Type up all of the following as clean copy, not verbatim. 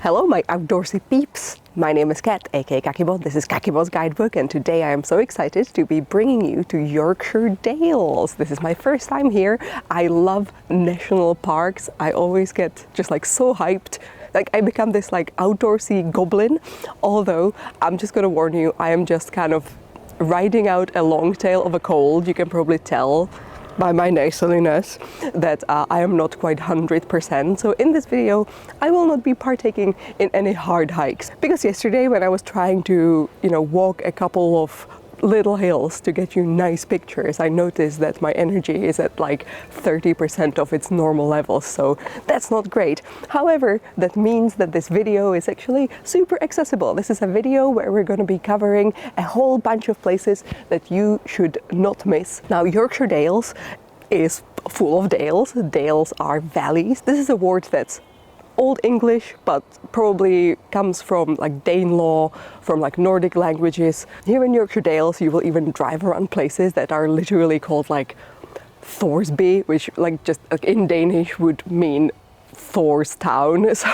Hello my outdoorsy peeps! My name is Kat, aka Kakibot. This is Kakibot's Guidebook, and today I am so excited to be bringing you to Yorkshire Dales. This is my first time here. I love national parks. I always get just like so hyped. Like I become this like outdoorsy goblin, although I'm just gonna warn you, I am just kind of riding out a long tail of a cold. You can probably tell by my nasaliness that I am not quite 100%. So in this video, I will not be partaking in any hard hikes. Because yesterday when I was trying to, walk a couple of little hills to get you nice pictures, I noticed that my energy is at like 30% of its normal levels, so that's not great. However, that means that this video is actually super accessible. This is a video where we're going to be covering a whole bunch of places that you should not miss. Now, Yorkshire Dales is full of dales. Dales are valleys. This is a word that's Old English, but probably comes from like Danelaw, from like Nordic languages. Here in Yorkshire Dales, you will even drive around places that are literally called like Thorsby, which like just like in Danish would mean Thor's town. So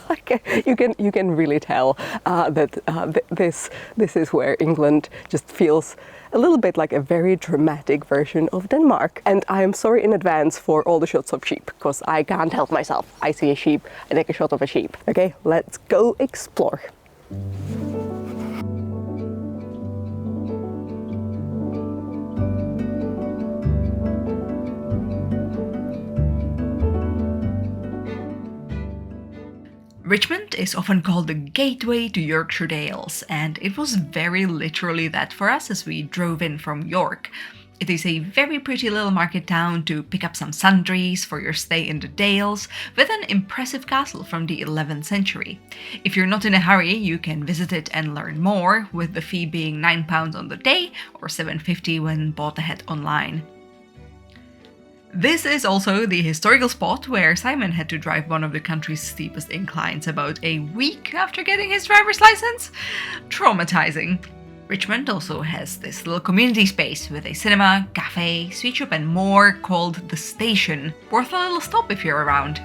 like you can really tell that this is where England just feels a little bit like a very dramatic version of Denmark. And I am sorry in advance for all the shots of sheep, because I can't help myself. I see a sheep, I take a shot of a sheep. Okay, let's go explore. Richmond is often called the gateway to Yorkshire Dales, and it was very literally that for us as we drove in from York. It is a very pretty little market town to pick up some sundries for your stay in the Dales, with an impressive castle from the 11th century. If you're not in a hurry, you can visit it and learn more, with the fee being £9 on the day or £7.50 when bought ahead online. This is also the historical spot where Simon had to drive one of the country's steepest inclines about a week after getting his driver's license. Traumatizing. Richmond also has this little community space with a cinema, cafe, sweet shop and more called The Station. Worth a little stop if you're around.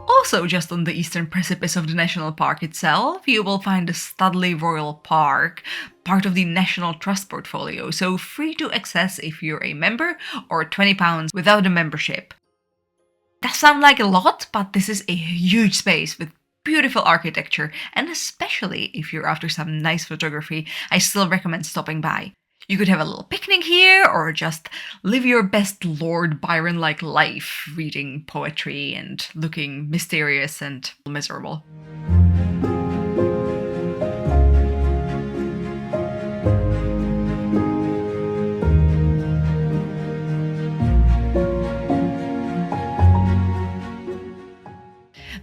Also, just on the eastern precipice of the national park itself, you will find the Studley Royal Park, part of the National Trust portfolio, so free to access if you're a member, or £20 without a membership. That sounds like a lot, but this is a huge space with beautiful architecture, and especially if you're after some nice photography, I still recommend stopping by. You could have a little picnic here, or just live your best Lord Byron-like life, reading poetry and looking mysterious and miserable.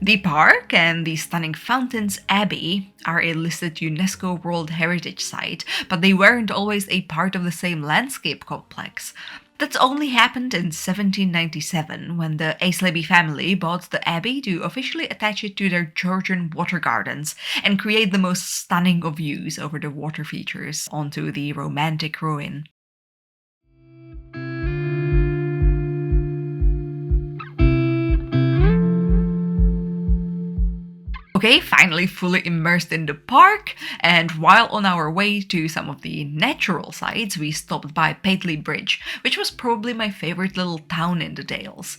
The park and the stunning Fountains Abbey are a listed UNESCO World Heritage Site, but they weren't always a part of the same landscape complex. That's only happened in 1797, when the Aislabie family bought the abbey to officially attach it to their Georgian water gardens and create the most stunning of views over the water features onto the romantic ruin. Okay, finally fully immersed in the park, and while on our way to some of the natural sites, we stopped by Pyke Bridge, which was probably my favorite little town in the Dales.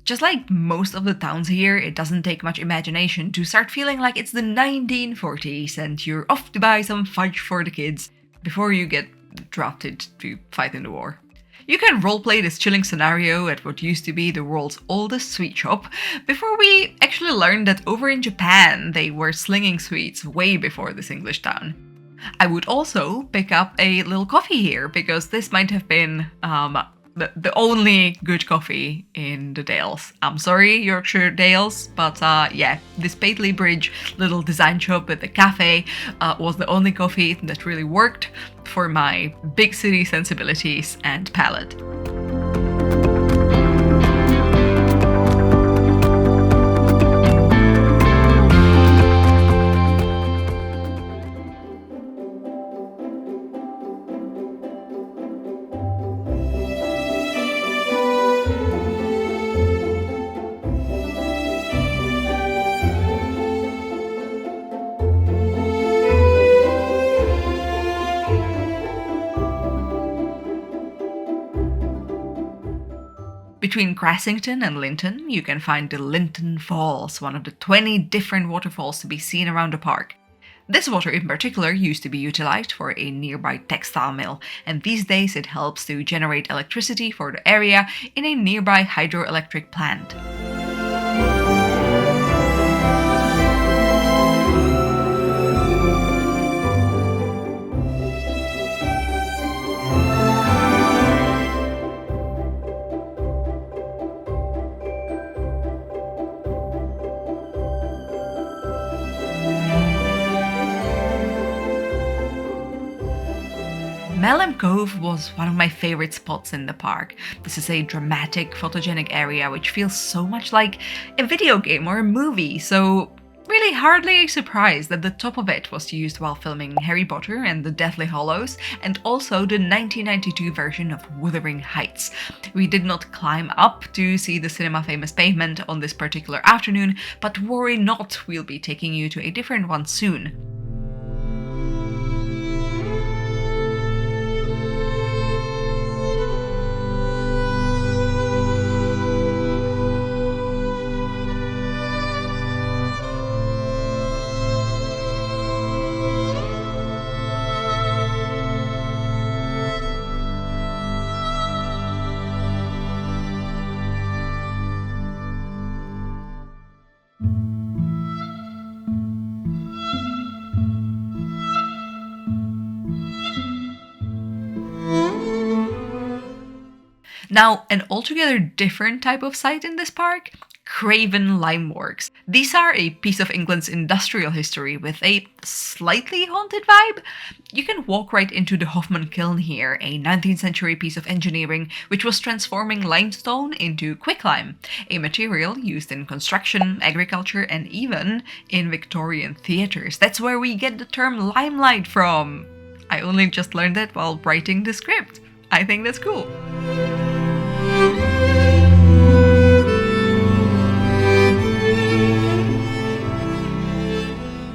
Just like most of the towns here, it doesn't take much imagination to start feeling like it's the 1940s and you're off to buy some fudge for the kids before you get drafted to fight in the war. You can roleplay this chilling scenario at what used to be the world's oldest sweet shop, before we actually learned that over in Japan they were slinging sweets way before this English town. I would also pick up a little coffee here, because this might have been the only good coffee in the Dales. I'm sorry, Yorkshire Dales, but yeah, this Pyke Bridge little design shop with the cafe was the only coffee that really worked for my big city sensibilities and palate. Between Grassington and Linton, you can find the Linton Falls, one of the 20 different waterfalls to be seen around the park. This water in particular used to be utilized for a nearby textile mill, and these days it helps to generate electricity for the area in a nearby hydroelectric plant. Lume Cove was one of my favorite spots in the park. This is a dramatic, photogenic area which feels so much like a video game or a movie, so really hardly a surprise that the top of it was used while filming Harry Potter and the Deathly Hallows, and also the 1992 version of Wuthering Heights. We did not climb up to see the cinema famous pavement on this particular afternoon, but worry not, we'll be taking you to a different one soon. Now, an altogether different type of site in this park, Craven Lim Works. These are a piece of England's industrial history with a slightly haunted vibe. You can walk right into the Hoffman Kiln here, a 19th century piece of engineering which was transforming limestone into quicklime, a material used in construction, agriculture, and even in Victorian theatres. That's where we get the term limelight from. I only just learned that while writing the script. I think that's cool.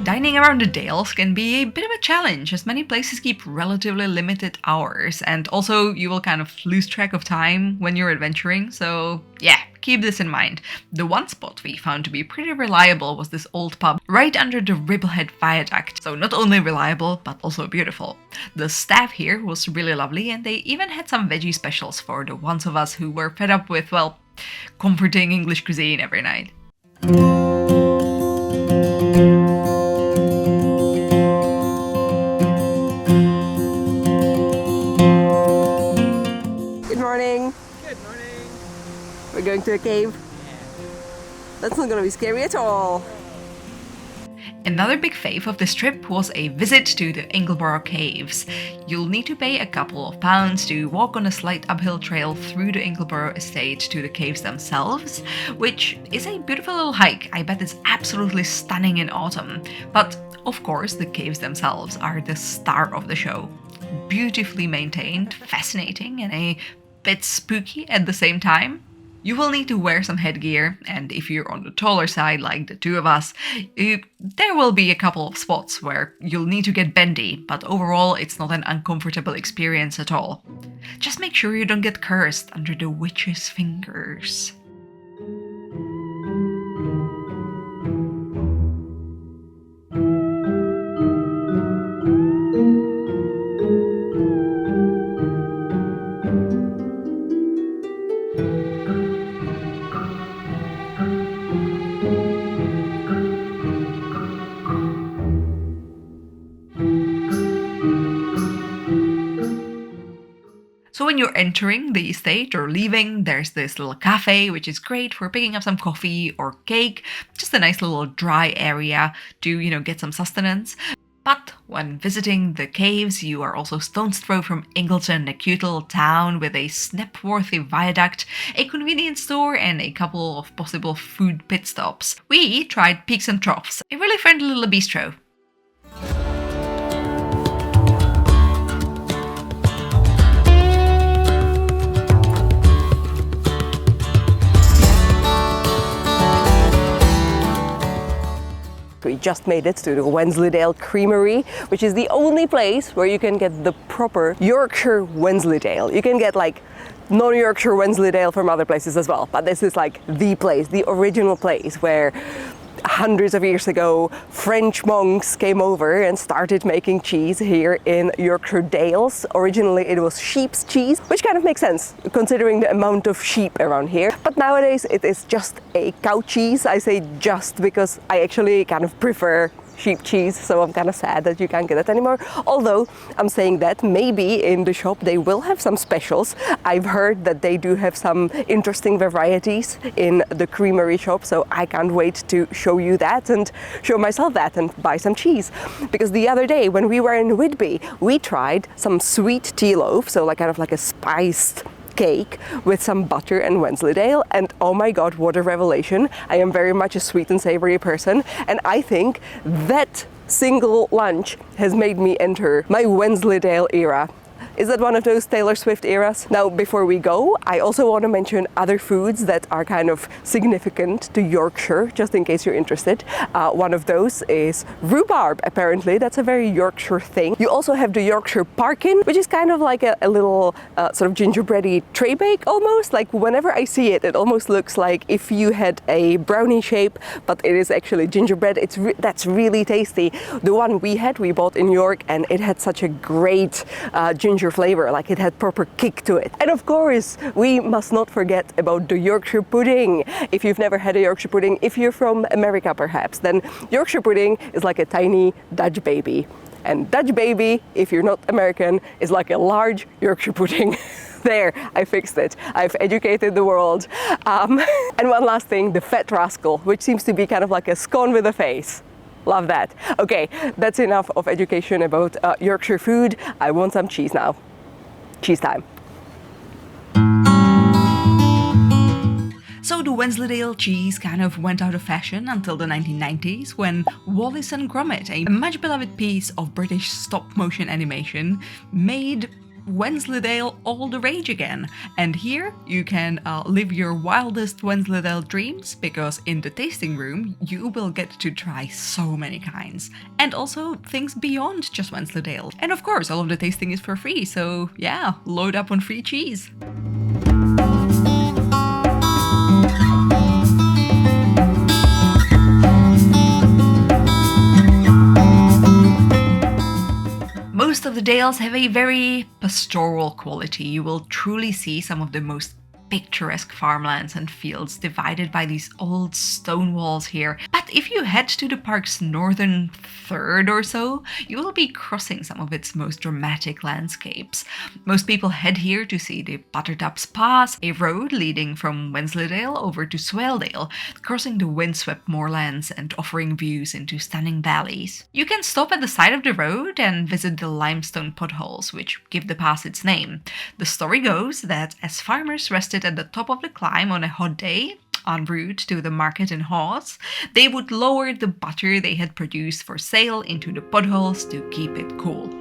Dining around the Dales can be a bit of a challenge, as many places keep relatively limited hours, and also you will kind of lose track of time when you're adventuring, so yeah, keep this in mind. The one spot we found to be pretty reliable was this old pub right under the Ribblehead Viaduct, so not only reliable, but also beautiful. The staff here was really lovely, and they even had some veggie specials for the ones of us who were fed up with, well, comforting English cuisine every night. We're going to a cave. That's not gonna be scary at all. Another big fave of this trip was a visit to the Ingleton Caves. You'll need to pay a couple of pounds to walk on a slight uphill trail through the Ingleton estate to the caves themselves, which is a beautiful little hike. I bet it's absolutely stunning in autumn. But of course, the caves themselves are the star of the show. Beautifully maintained, fascinating, and a bit spooky at the same time. You will need to wear some headgear, and if you're on the taller side like the two of us, there will be a couple of spots where you'll need to get bendy, but overall it's not an uncomfortable experience at all. Just make sure you don't get cursed under the witch's fingers. So when you're entering the estate or leaving, there's this little cafe, which is great for picking up some coffee or cake, just a nice little dry area to, get some sustenance. But when visiting the caves, you are also stone's throw from Ingleton, a cute little town with a snap-worthy viaduct, a convenience store, and a couple of possible food pit stops. We tried Peaks and Troughs, a really friendly little bistro. We just made it to the Wensleydale Creamery, which is the only place where you can get the proper Yorkshire Wensleydale. You can get like non-Yorkshire Wensleydale from other places as well, but this is like the place, the original place where hundreds of years ago French monks came over and started making cheese here in Yorkshire Dales. Originally it was sheep's cheese, which kind of makes sense considering the amount of sheep around here. But nowadays it is just a cow cheese. I say just because I actually kind of prefer sheep cheese, so I'm kind of sad that you can't get it anymore. Although I'm saying that maybe in the shop they will have some specials. I've heard that they do have some interesting varieties in the creamery shop, so I can't wait to show you that and show myself that and buy some cheese. Because the other day when we were in Whitby, we tried some sweet tea loaf, so like kind of like a spiced cake with some butter and Wensleydale, and oh my god, what a revelation. I am very much a sweet and savory person, and I think that single lunch has made me enter my Wensleydale era. Is that one of those Taylor Swift eras? Now, before we go, I also want to mention other foods that are kind of significant to Yorkshire, just in case you're interested. One of those is rhubarb, apparently. That's a very Yorkshire thing. You also have the Yorkshire parkin, which is kind of like a little sort of gingerbready tray bake almost. Like whenever I see it, it almost looks like if you had a brownie shape, but it is actually gingerbread. That's really tasty. The one we bought in York, and it had such a great ginger flavor, like it had proper kick to it. And of course, we must not forget about the Yorkshire pudding. If you've never had a Yorkshire pudding, if you're from America perhaps, then Yorkshire pudding is like a tiny Dutch baby. And Dutch baby, if you're not American, is like a large Yorkshire pudding. There, I fixed it. I've educated the world. And one last thing, the fat rascal, which seems to be kind of like a scone with a face. Love that. Okay, that's enough of education about Yorkshire food. I want some cheese now. Cheese time. So the Wensleydale cheese kind of went out of fashion until the 1990s, when Wallace and Gromit, a much beloved piece of British stop-motion animation, made Wensleydale all the rage again. And here you can live your wildest Wensleydale dreams, because in the tasting room you will get to try so many kinds, and also things beyond just Wensleydale. And of course, all of the tasting is for free, so yeah, load up on free cheese. Most of the dales have a very pastoral quality. You will truly see some of the most picturesque farmlands and fields divided by these old stone walls here. But if you head to the park's northern third or so, you will be crossing some of its most dramatic landscapes. Most people head here to see the Buttertup's Pass, a road leading from Wensleydale over to Swaledale, crossing the windswept moorlands and offering views into stunning valleys. You can stop at the side of the road and visit the limestone potholes, which give the pass its name. The story goes that as farmers rested at the top of the climb on a hot day, en route to the market in Hawes, they would lower the butter they had produced for sale into the potholes to keep it cool.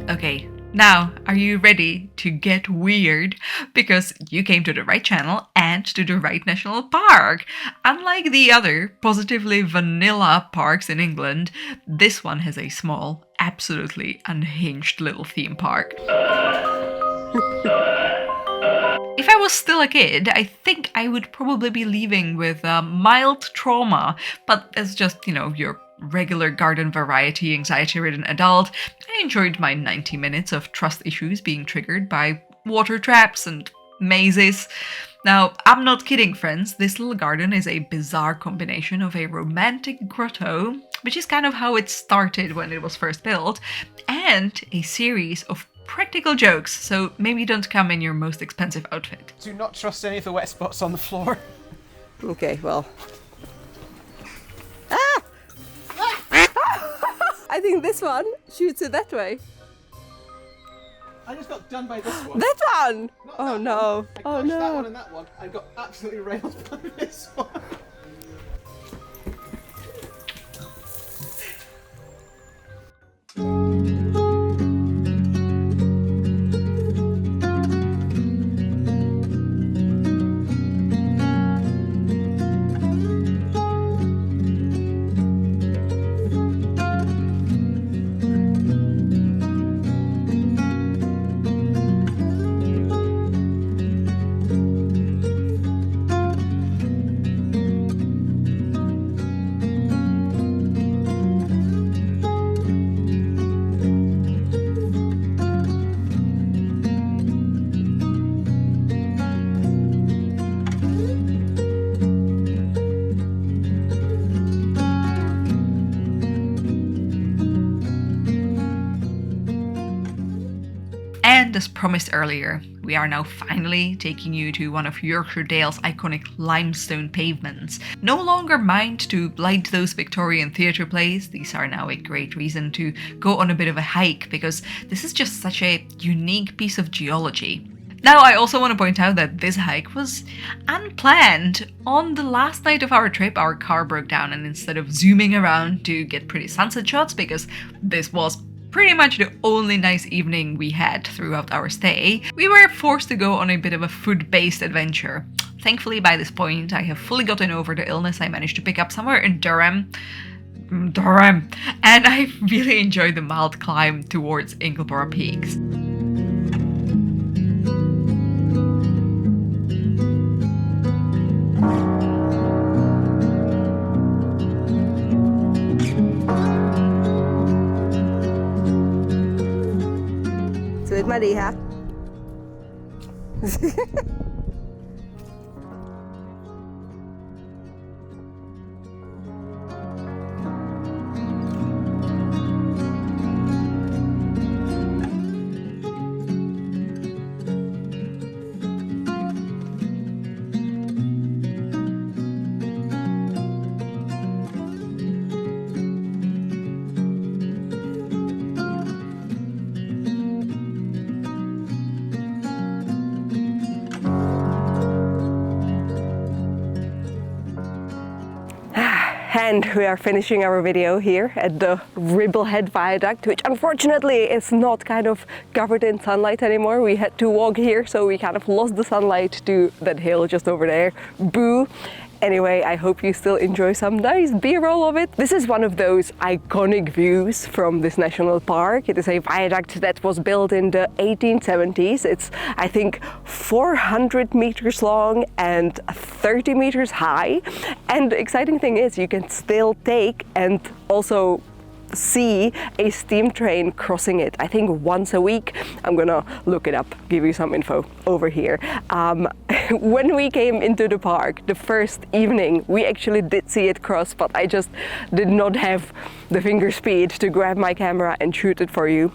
Okay, now are you ready to get weird because you came to the right channel and to the right national park. Unlike the other positively vanilla parks in England, this one has a small, absolutely unhinged little theme park. If I was still a kid, I think I would probably be leaving with mild trauma, but as just, your regular garden variety anxiety-ridden adult, I enjoyed my 90 minutes of trust issues being triggered by water traps and mazes. Now, I'm not kidding, friends, this little garden is a bizarre combination of a romantic grotto, which is kind of how it started when it was first built, and a series of practical jokes, so maybe don't come in your most expensive outfit. Do not trust any of the wet spots on the floor. Okay, well. I think this one shoots it that way. I just got done by this one. That one! Not Oh that no. one. I Oh crushed that no. one and that one and got absolutely railed by this one. And as promised earlier, we are now finally taking you to one of Yorkshire Dales' iconic limestone pavements. No longer mind to light those Victorian theatre plays, these are now a great reason to go on a bit of a hike because this is just such a unique piece of geology. Now, I also want to point out that this hike was unplanned. On the last night of our trip, our car broke down, and instead of zooming around to get pretty sunset shots, because this was pretty much the only nice evening we had throughout our stay, we were forced to go on a bit of a food-based adventure. Thankfully, by this point, I have fully gotten over the illness I managed to pick up somewhere in Durham, and I really enjoyed the mild climb towards Ingleborough Peaks. It's a bit muddy, huh? And we are finishing our video here at the Ribblehead Viaduct, which unfortunately is not kind of covered in sunlight anymore. We had to walk here, so we kind of lost the sunlight to that hill just over there. Boo! Anyway, I hope you still enjoy some nice B-roll of it. This is one of those iconic views from this national park. It is a viaduct that was built in the 1870s. It's, I think, 400 meters long and 30 meters high. And the exciting thing is you can still take and also see a steam train crossing it, I think once a week. I'm gonna look it up, give you some info over here. When we came into the park the first evening, we actually did see it cross, but I just did not have the finger speed to grab my camera and shoot it for you.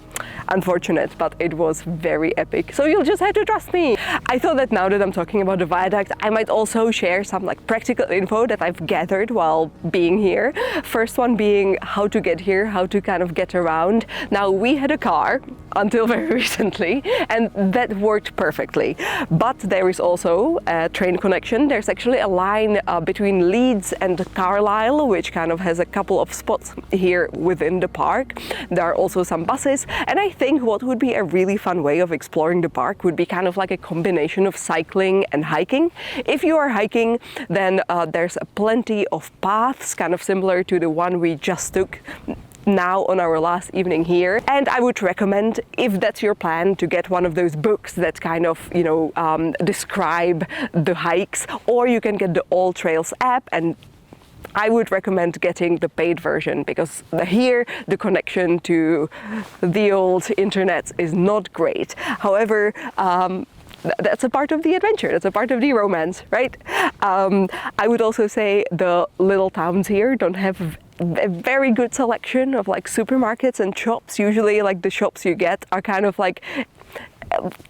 Unfortunate, but it was very epic. So you'll just have to trust me. I thought that now that I'm talking about the viaduct, I might also share some practical info that I've gathered while being here. First one being how to get here, how to kind of get around. Now, we had a car until very recently, and that worked perfectly. But there is also a train connection. There's actually a line between Leeds and Carlisle, which kind of has a couple of spots here within the park. There are also some buses, and I think what would be a really fun way of exploring the park would be kind of like a combination of cycling and hiking. If you are hiking, then there's plenty of paths, kind of similar to the one we just took now on our last evening here. And I would recommend, if that's your plan, to get one of those books that kind of, you know, describe the hikes, or you can get the All Trails app, and I would recommend getting the paid version, because here the connection to the old internet is not great. However, that's a part of the adventure, that's a part of the romance, right? I would also say the little towns here don't have a very good selection of like supermarkets and shops. Usually like the shops you get are kind of like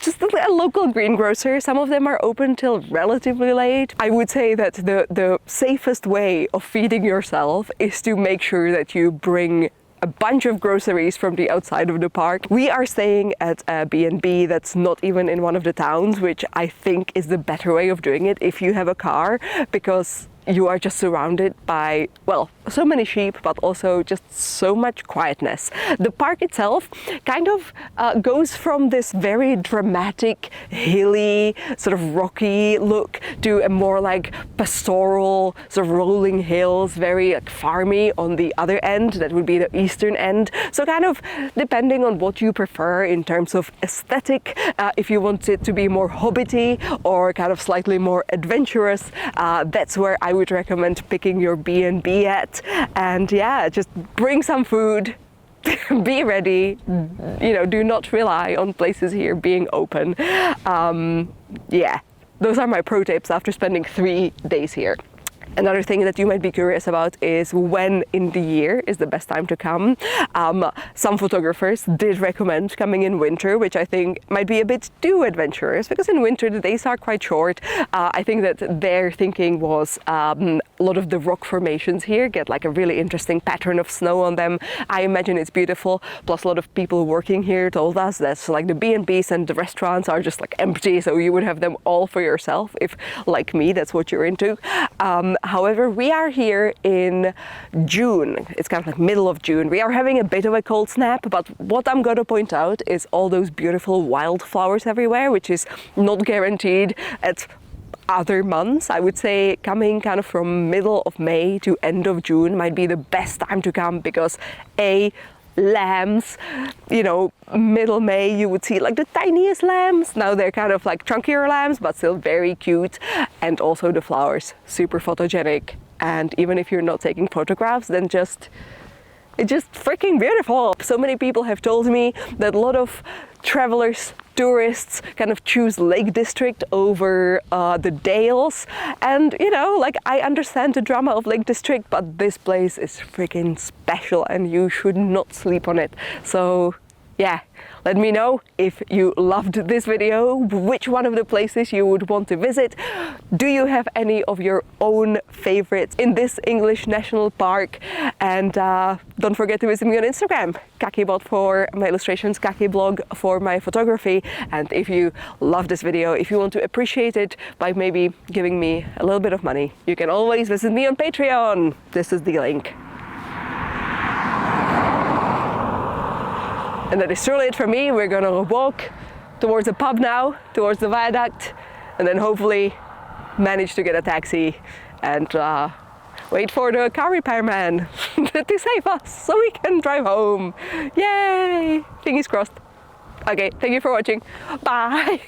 just a local greengrocer. Some of them are open till relatively late. I would say that the safest way of feeding yourself is to make sure that you bring a bunch of groceries from the outside of the park. We are staying at a B&B that's not even in one of the towns, which I think is the better way of doing it if you have a car, because you are just surrounded by, well, so many sheep, but also just so much quietness. The park itself kind of goes from this very dramatic, hilly, sort of rocky look to a more like pastoral, sort of rolling hills, very like farmy on the other end. That would be the eastern end. So kind of depending on what you prefer in terms of aesthetic, if you want it to be more hobbity or kind of slightly more adventurous, that's where I would recommend picking your B&B at. And yeah, just bring some food, be ready, you know, do not rely on places here being open. Yeah, those are my pro tips after spending 3 days here. Another thing that you might be curious about is when in the year is the best time to come. Some photographers did recommend coming in winter, which I think might be a bit too adventurous, because in winter the days are quite short. I think that their thinking was a lot of the rock formations here get like a really interesting pattern of snow on them. I imagine it's beautiful, plus a lot of people working here told us that like the B&Bs and the restaurants are just like empty, so you would have them all for yourself if, like me, that's what you're into. However, we are here in June. It's kind of like middle of June. We are having a bit of a cold snap, but what I'm going to point out is all those beautiful wildflowers everywhere, which is not guaranteed at other months. I would say coming kind of from middle of May to end of June might be the best time to come, because lambs, you know, middle May you would see like the tiniest lambs. Now they're kind of like chunkier lambs, but still very cute. And also the flowers, super photogenic. And even if you're not taking photographs, then it's just freaking beautiful. So many people have told me that a lot of travelers, tourists kind of choose Lake District over the Dales, and you know, like, I understand the drama of Lake District, but this place is freaking special and you should not sleep on it. So yeah, let me know if you loved this video, which one of the places you would want to visit. Do you have any of your own favorites in this English national park? And don't forget to visit me on Instagram, Kakibot for my illustrations, Kaki blog for my photography. And if you love this video, if you want to appreciate it by maybe giving me a little bit of money, you can always visit me on Patreon. This is the link. And that is truly it for me. We're gonna walk towards the pub now, towards the viaduct, and then hopefully manage to get a taxi and wait for the car repairman to save us so we can drive home. Yay! Fingers crossed. Okay, thank you for watching. Bye!